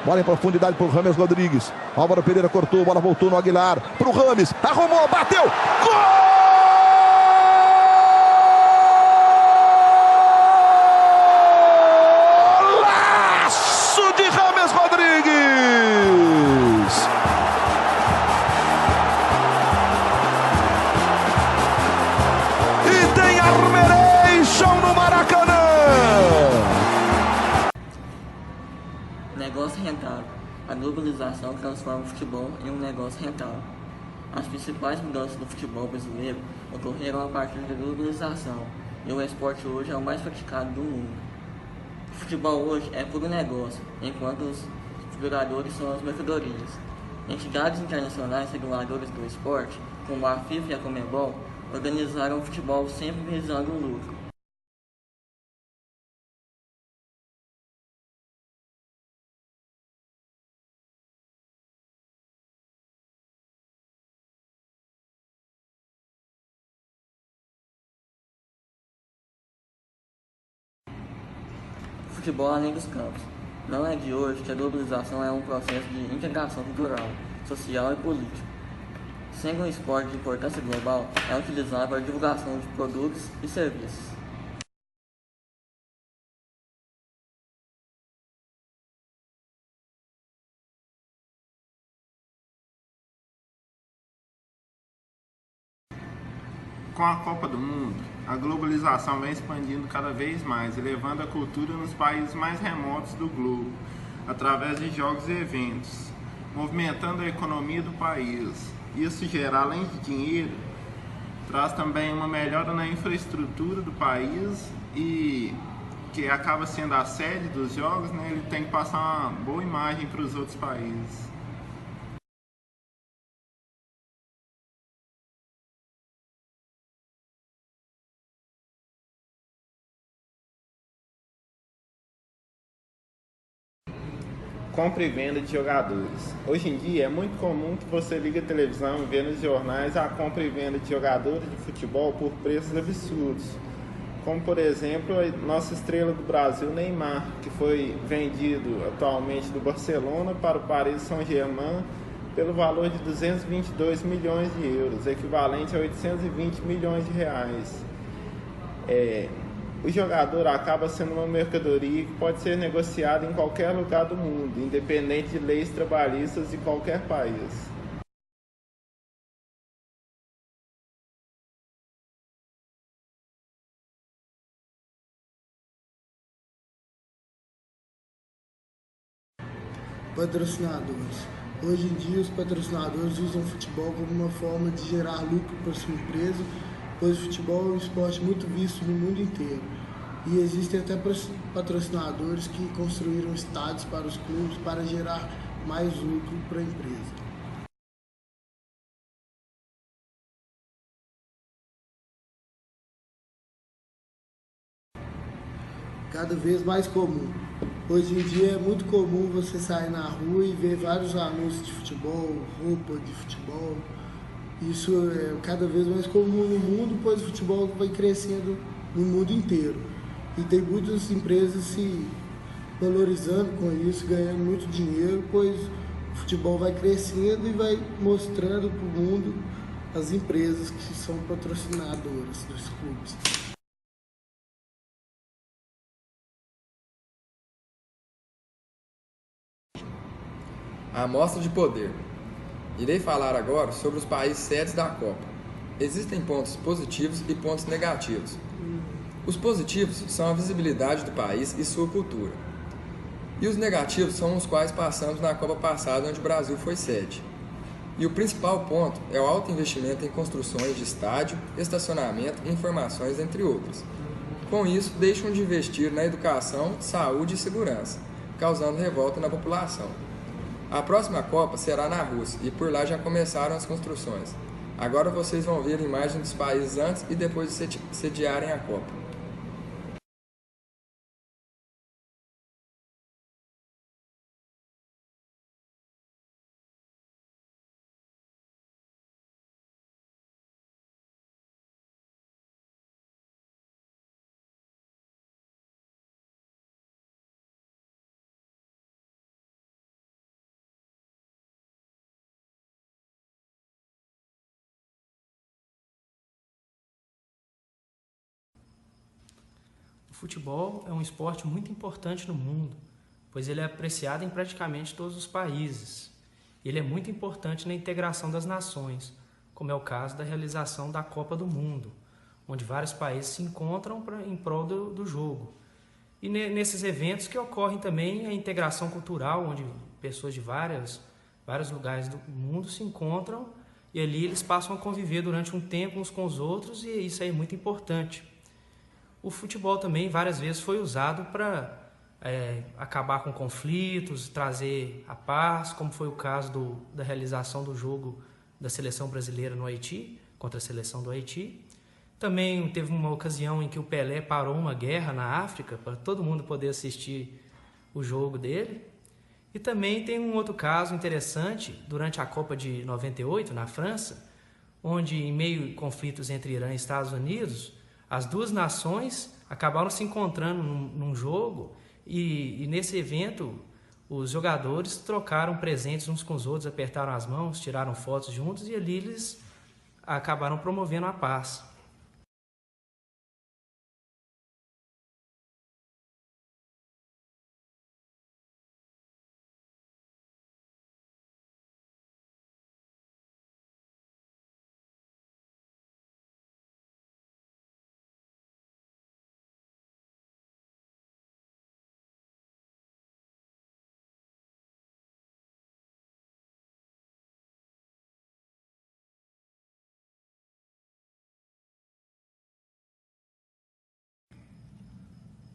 Bola em profundidade para o Rames Rodrigues. Álvaro Pereira cortou, bola voltou no Aguilar. Para o Rames, arrumou, bateu. Gol! Negócio rentável. A globalização transforma o futebol em um negócio rentável. As principais mudanças do futebol brasileiro ocorreram a partir da globalização, e o esporte hoje é o mais praticado do mundo. O futebol hoje é puro negócio, enquanto os jogadores são as mercadorias. Entidades internacionais reguladoras do esporte, como a FIFA e a Conmebol, organizaram o futebol sempre visando o lucro. Futebol além dos campos. Não é de hoje que a globalização é um processo de integração cultural, social e político. Sendo um esporte de importância global, é utilizado para a divulgação de produtos e serviços. Com a Copa do Mundo, a globalização vem expandindo cada vez mais, elevando a cultura nos países mais remotos do globo, através de jogos e eventos, movimentando a economia do país. Isso gera, além de dinheiro, traz também uma melhora na infraestrutura do país e que acaba sendo a sede dos jogos, né? Ele tem que passar uma boa imagem para os outros países. Compra e venda de jogadores. Hoje em dia é muito comum que você ligue a televisão e vê nos jornais a compra e venda de jogadores de futebol por preços absurdos. Como, por exemplo, a nossa estrela do Brasil, Neymar, que foi vendido atualmente do Barcelona para o Paris Saint-Germain pelo valor de 222 milhões de euros, equivalente a 820 milhões de reais. O jogador acaba sendo uma mercadoria que pode ser negociada em qualquer lugar do mundo, independente de leis trabalhistas de qualquer país. Patrocinadores. Hoje em dia, os patrocinadores usam o futebol como uma forma de gerar lucro para sua empresa, pois o futebol é um esporte muito visto no mundo inteiro. E existem até patrocinadores que construíram estádios para os clubes para gerar mais lucro para a empresa. Cada vez mais comum. Hoje em dia é muito comum você sair na rua e ver vários anúncios de futebol, roupa de futebol. Isso é cada vez mais comum no mundo, pois o futebol vai crescendo no mundo inteiro. E tem muitas empresas se valorizando com isso, ganhando muito dinheiro, pois o futebol vai crescendo e vai mostrando para o mundo as empresas que são patrocinadoras dos clubes. Amostra de poder. Irei falar agora sobre os países sedes da Copa. Existem pontos positivos e pontos negativos. Os positivos são a visibilidade do país e sua cultura. E os negativos são os quais passamos na Copa passada, onde o Brasil foi sede. E o principal ponto é o alto investimento em construções de estádio, estacionamento e informações, entre outras. Com isso, deixam de investir na educação, saúde e segurança, causando revolta na população. A próxima Copa será na Rússia e por lá já começaram as construções. Agora vocês vão ver imagens dos países antes e depois de sediarem a Copa. futebol é um esporte muito importante no mundo, pois ele é apreciado em praticamente todos os países. Ele é muito importante na integração das nações, como é o caso da realização da Copa do Mundo, onde vários países se encontram em prol do jogo. E nesses eventos que ocorrem também a integração cultural, onde pessoas de vários lugares do mundo se encontram e ali eles passam a conviver durante um tempo uns com os outros, e isso aí é muito importante. O futebol também várias vezes foi usado para acabar com conflitos, trazer a paz, como foi o caso da realização do jogo da seleção brasileira no Haiti, contra a seleção do Haiti. Também teve uma ocasião em que o Pelé parou uma guerra na África para todo mundo poder assistir o jogo dele. E também tem um outro caso interessante, durante a Copa de 98, na França, onde, em meio a conflitos entre Irã e Estados Unidos, as duas nações acabaram se encontrando num jogo e nesse evento os jogadores trocaram presentes uns com os outros, apertaram as mãos, tiraram fotos juntos e ali eles acabaram promovendo a paz.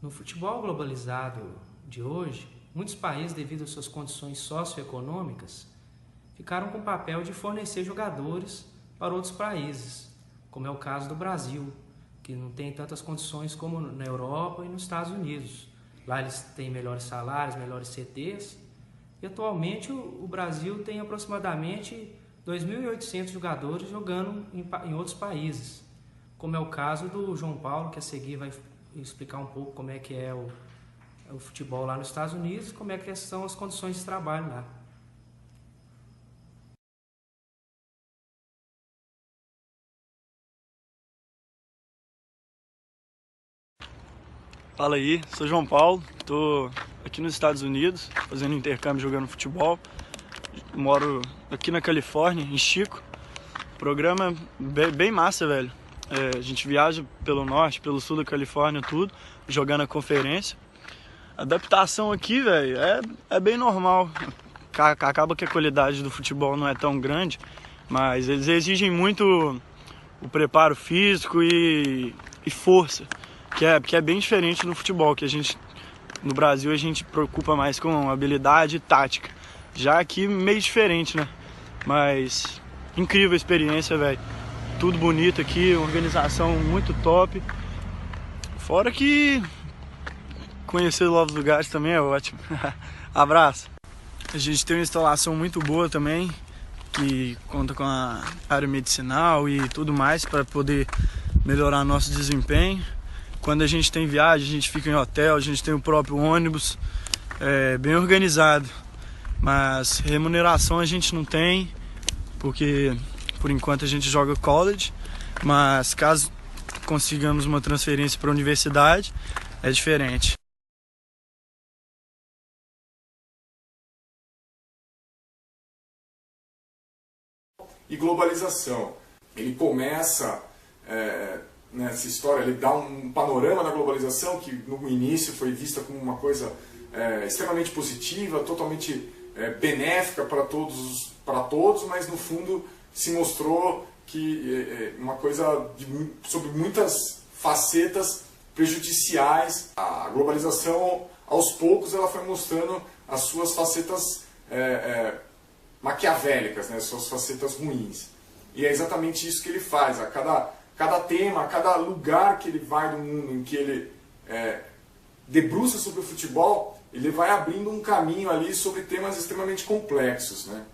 No futebol globalizado de hoje, muitos países, devido às suas condições socioeconômicas, ficaram com o papel de fornecer jogadores para outros países, como é o caso do Brasil, que não tem tantas condições como na Europa e nos Estados Unidos. Lá eles têm melhores salários, melhores CTs, e atualmente o Brasil tem aproximadamente 2.800 jogadores jogando em outros países, como é o caso do João Paulo, que a seguir vai explicar um pouco como é que é o futebol lá nos Estados Unidos, como é que são as condições de trabalho lá. Fala aí, sou João Paulo, tô aqui nos Estados Unidos fazendo intercâmbio jogando futebol. Moro aqui na Califórnia, em Chico. Programa bem massa, velho. A gente viaja pelo norte, pelo sul da Califórnia, tudo, jogando a conferência. A adaptação aqui, velho, é bem normal. Acaba que a qualidade do futebol não é tão grande, mas eles exigem muito o preparo físico e força, que é bem diferente no futebol, que no Brasil a gente preocupa mais com habilidade e tática. Já aqui meio diferente, né? Mas incrível a experiência, velho. Tudo bonito aqui, organização muito top. Fora que conhecer novos lugares também é ótimo. Abraço! A gente tem uma instalação muito boa também, que conta com a área medicinal e tudo mais para poder melhorar nosso desempenho. Quando a gente tem viagem, a gente fica em hotel, a gente tem o próprio ônibus, bem organizado. Mas remuneração a gente não tem, porque por enquanto a gente joga college, mas caso consigamos uma transferência para a universidade, é diferente. E globalização. Ele começa, nessa história, ele dá um panorama da globalização que no início foi vista como uma coisa extremamente positiva, totalmente benéfica para todos, mas no fundo se mostrou que uma coisa sobre muitas facetas prejudiciais. A globalização, aos poucos, ela foi mostrando as suas facetas maquiavélicas, né, suas facetas ruins. E é exatamente isso que ele faz. A cada tema, a cada lugar que ele vai no mundo, em que ele debruça sobre o futebol, ele vai abrindo um caminho ali sobre temas extremamente complexos, né?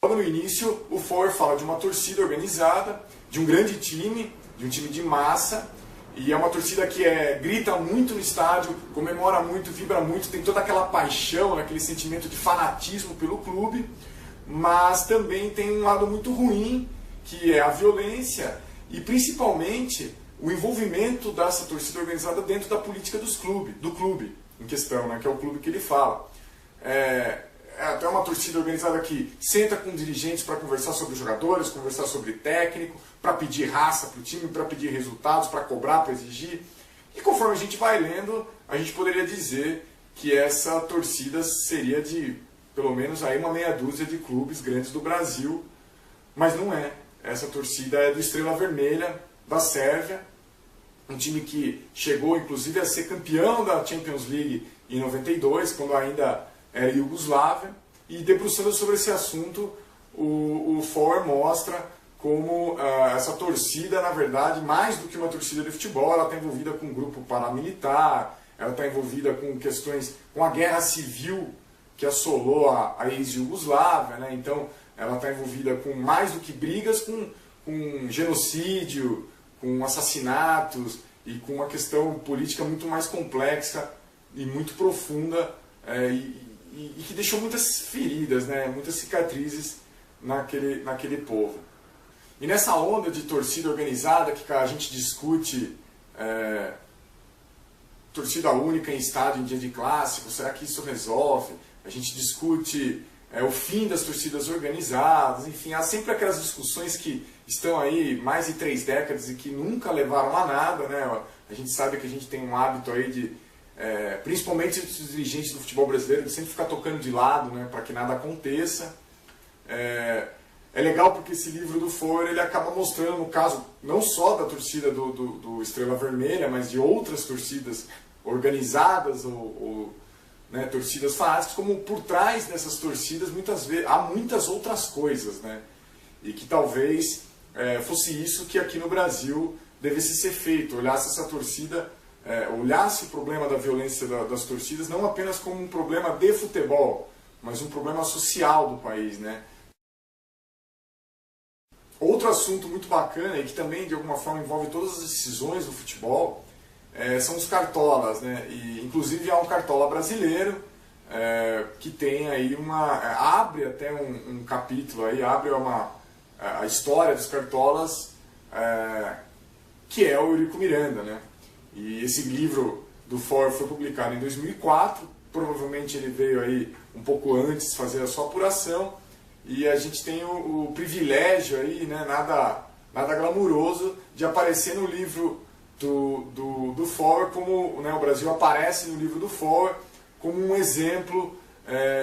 No início, o Forward fala de uma torcida organizada, de um grande time, de um time de massa, e é uma torcida que grita muito no estádio, comemora muito, vibra muito, tem toda aquela paixão, aquele sentimento de fanatismo pelo clube, mas também tem um lado muito ruim, que é a violência e principalmente o envolvimento dessa torcida organizada dentro da política do clube em questão, né, que é o clube que ele fala. É até uma torcida organizada que senta com dirigentes para conversar sobre os jogadores, conversar sobre técnico, para pedir raça para o time, para pedir resultados, para cobrar, para exigir. E conforme a gente vai lendo, a gente poderia dizer que essa torcida seria de pelo menos aí uma meia dúzia de clubes grandes do Brasil, mas não é. Essa torcida é do Estrela Vermelha, da Sérvia, um time que chegou inclusive a ser campeão da Champions League em 92, quando ainda era Iugoslávia, e debruçando sobre esse assunto, o Forward mostra como essa torcida, na verdade, mais do que uma torcida de futebol, ela está envolvida com um grupo paramilitar, ela está envolvida com questões, com a guerra civil que assolou a ex-Iugoslávia, né? Então ela está envolvida com mais do que brigas, com genocídio, com assassinatos e com uma questão política muito mais complexa e muito profunda, e que deixou muitas feridas, né? Muitas cicatrizes naquele povo. E nessa onda de torcida organizada que a gente discute torcida única em estádio em dia de clássico, será que isso resolve? A gente discute o fim das torcidas organizadas, enfim, há sempre aquelas discussões que estão aí mais de 3 décadas e que nunca levaram a nada, né? A gente sabe que a gente tem um hábito aí de, principalmente os dirigentes do futebol brasileiro, de sempre ficar tocando de lado, né, para que nada aconteça. É legal porque esse livro do Forward, ele acaba mostrando, no caso, não só da torcida do Estrela Vermelha, mas de outras torcidas organizadas ou né, torcidas fanáticas, como por trás dessas torcidas muitas vezes há muitas outras coisas, né? E que talvez fosse isso que aqui no Brasil devesse ser feito, olhasse essa torcida, olhasse o problema da violência das torcidas não apenas como um problema de futebol, mas um problema social do país, né? Outro assunto muito bacana e que também de alguma forma envolve todas as decisões do futebol são os cartolas, né? E inclusive há um cartola brasileiro que tem aí abre até um capítulo aí, abre a história dos cartolas, que é o Eurico Miranda, né? E esse livro do Forward foi publicado em 2004, provavelmente ele veio aí um pouco antes fazer a sua apuração, e a gente tem o privilégio aí, né, nada glamuroso, de aparecer no livro do Forward, como, né, o Brasil aparece no livro do Forward como um exemplo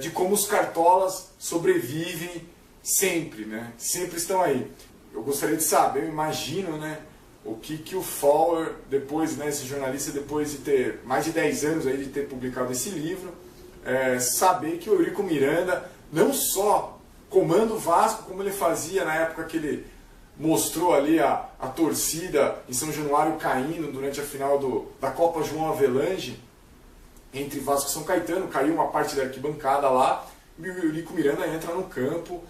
de como os cartolas sobrevivem sempre, né? Sempre estão aí. Eu gostaria de saber, eu imagino, né, o que o Forward, depois, né, esse jornalista, depois de ter mais de 10 anos aí de ter publicado esse livro, saber que o Eurico Miranda não só comanda o Vasco, como ele fazia na época que ele mostrou ali a torcida em São Januário caindo durante a final da Copa João Avelange, entre Vasco e São Caetano, caiu uma parte da arquibancada lá, e o Eurico Miranda entra no campo,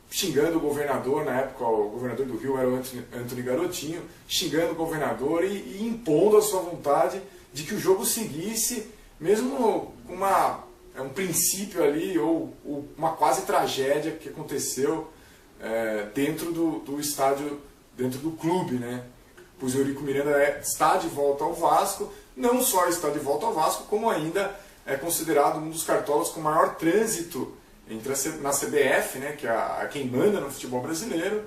xingando o governador, na época o governador do Rio era o Antony Garotinho, xingando o governador e impondo a sua vontade de que o jogo seguisse, mesmo com um princípio ali, ou uma quase tragédia que aconteceu dentro do estádio, dentro do clube, né? Pois o Eurico Miranda está de volta ao Vasco, não só está de volta ao Vasco, como ainda é considerado um dos cartolas com maior trânsito na CBF, né, que é quem manda no futebol brasileiro,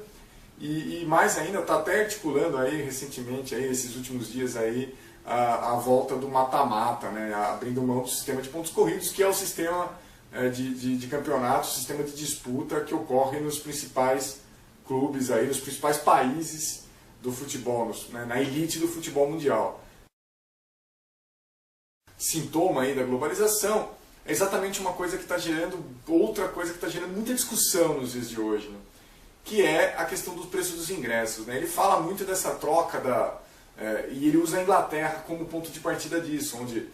e mais ainda está até articulando aí recentemente, aí, esses últimos dias aí, a volta do mata-mata, né, abrindo mão do sistema de pontos corridos, que é o sistema de campeonato, o sistema de disputa que ocorre nos principais clubes, aí, nos principais países do futebol, né, na elite do futebol mundial. Sintoma aí da globalização é exatamente uma coisa que está gerando, outra coisa que está gerando muita discussão nos dias de hoje, né, que é a questão do preço dos ingressos, né. Ele fala muito dessa troca e ele usa a Inglaterra como ponto de partida disso, onde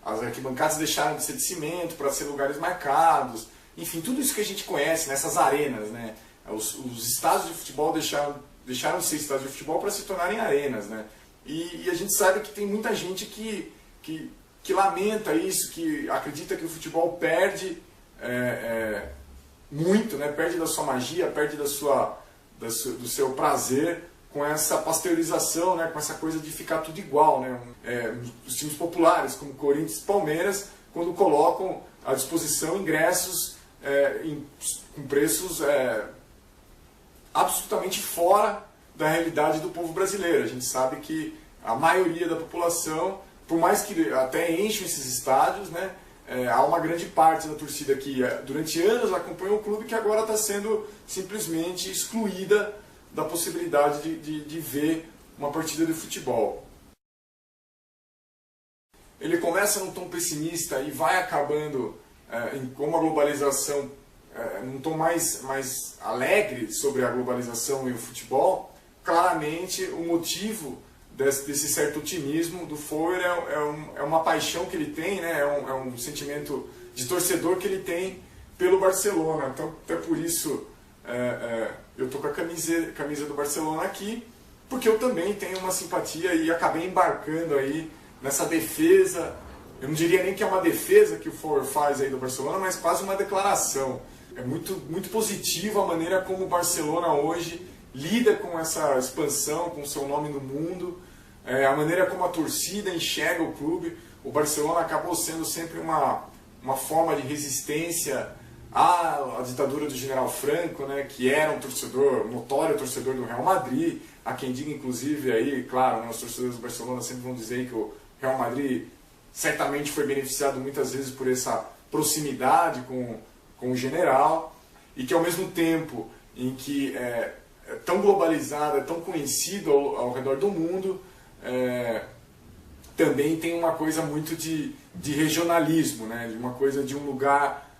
as arquibancadas deixaram de ser de cimento para ser lugares marcados, enfim, tudo isso que a gente conhece nessas arenas, né? Os estádios de futebol deixaram de ser estádios de futebol para se tornarem arenas, né? E a gente sabe que tem muita gente que lamenta isso, que acredita que o futebol perde muito, né? Perde da sua magia, perde do seu prazer com essa pasteurização, né, com essa coisa de ficar tudo igual, né? Os times populares, como Corinthians e Palmeiras, quando colocam à disposição ingressos com preços absolutamente fora da realidade do povo brasileiro. A gente sabe que a maioria da população, por mais que até enchem esses estádios, né, há uma grande parte da torcida que durante anos acompanhou o clube que agora está sendo simplesmente excluída da possibilidade de ver uma partida de futebol. Ele começa num tom pessimista e vai acabando com uma globalização, num tom mais alegre sobre a globalização e o futebol. Claramente o motivo desse certo otimismo do Foer é uma paixão que ele tem, né? É um sentimento de torcedor que ele tem pelo Barcelona. Então, até por isso eu estou com a camisa do Barcelona aqui, porque eu também tenho uma simpatia e acabei embarcando aí nessa defesa. Eu não diria nem que é uma defesa que o Foer faz aí do Barcelona, mas quase uma declaração. É muito positiva a maneira como o Barcelona hoje lida com essa expansão, com o seu nome no mundo, a maneira como a torcida enxerga o clube. O Barcelona acabou sendo sempre uma forma de resistência à ditadura do General Franco, né, que era um notório torcedor do Real Madrid. Há quem diga, inclusive, aí, claro, né, os torcedores do Barcelona sempre vão dizer que o Real Madrid certamente foi beneficiado muitas vezes por essa proximidade com o general, e que ao mesmo tempo em que é tão globalizado, é tão conhecido ao redor do mundo, também tem uma coisa muito de regionalismo, né? De uma coisa de um lugar,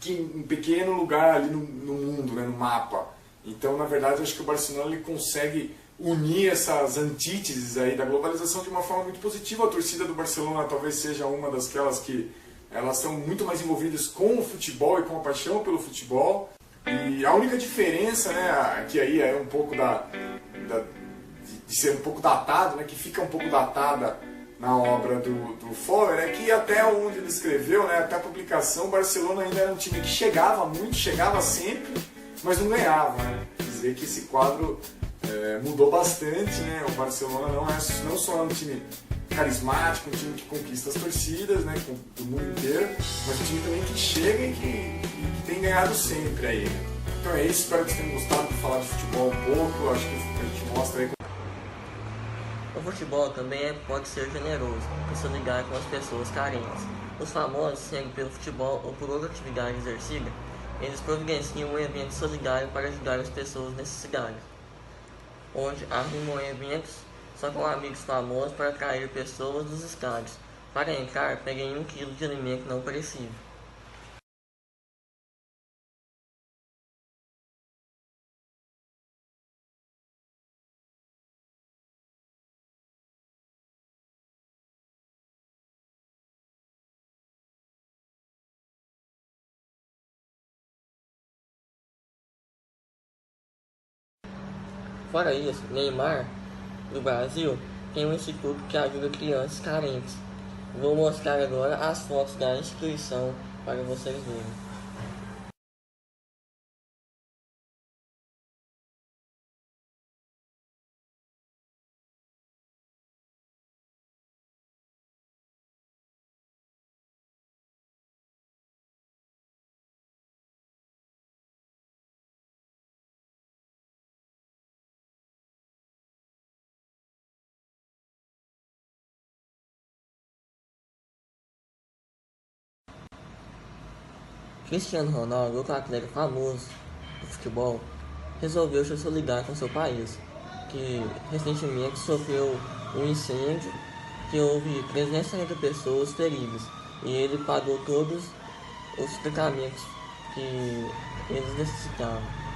um pequeno lugar ali no mundo, né? No mapa. Então, na verdade, eu acho que o Barcelona ele consegue unir essas antíteses aí da globalização de uma forma muito positiva. A torcida do Barcelona talvez seja uma daquelas que elas estão muito mais envolvidas com o futebol e com a paixão pelo futebol. E a única diferença, né, que aí é um pouco de ser um pouco datado, né, que fica um pouco datada na obra do Foer, é que até onde ele escreveu, né, até a publicação, o Barcelona ainda era um time que chegava muito, chegava sempre, mas não ganhava, né? Quer dizer que esse quadro mudou bastante, né? O Barcelona não só é um time carismático, um time que conquista as torcidas, né, do mundo inteiro, mas um time também que chega e que tem ganhado sempre aí. Então é isso, espero que vocês tenham gostado de falar de futebol um pouco. Acho que a gente mostra aí. O futebol também pode ser generoso, por se ligar com as pessoas carentes. Os famosos, seguem pelo futebol ou por outra atividade exercida, eles providenciam um evento solidário para ajudar as pessoas necessitadas, onde arrumam eventos só com amigos famosos para atrair pessoas dos estádios. Para entrar, peguem 1 kg de alimento não perecível. Fora isso, Neymar, do Brasil, tem um instituto que ajuda crianças carentes. Vou mostrar agora as fotos da instituição para vocês verem. Cristiano Ronaldo, outro atleta famoso do futebol, resolveu se solidarizar com seu país, que recentemente sofreu um incêndio que houve 360 pessoas feridas, e ele pagou todos os tratamentos que eles necessitavam.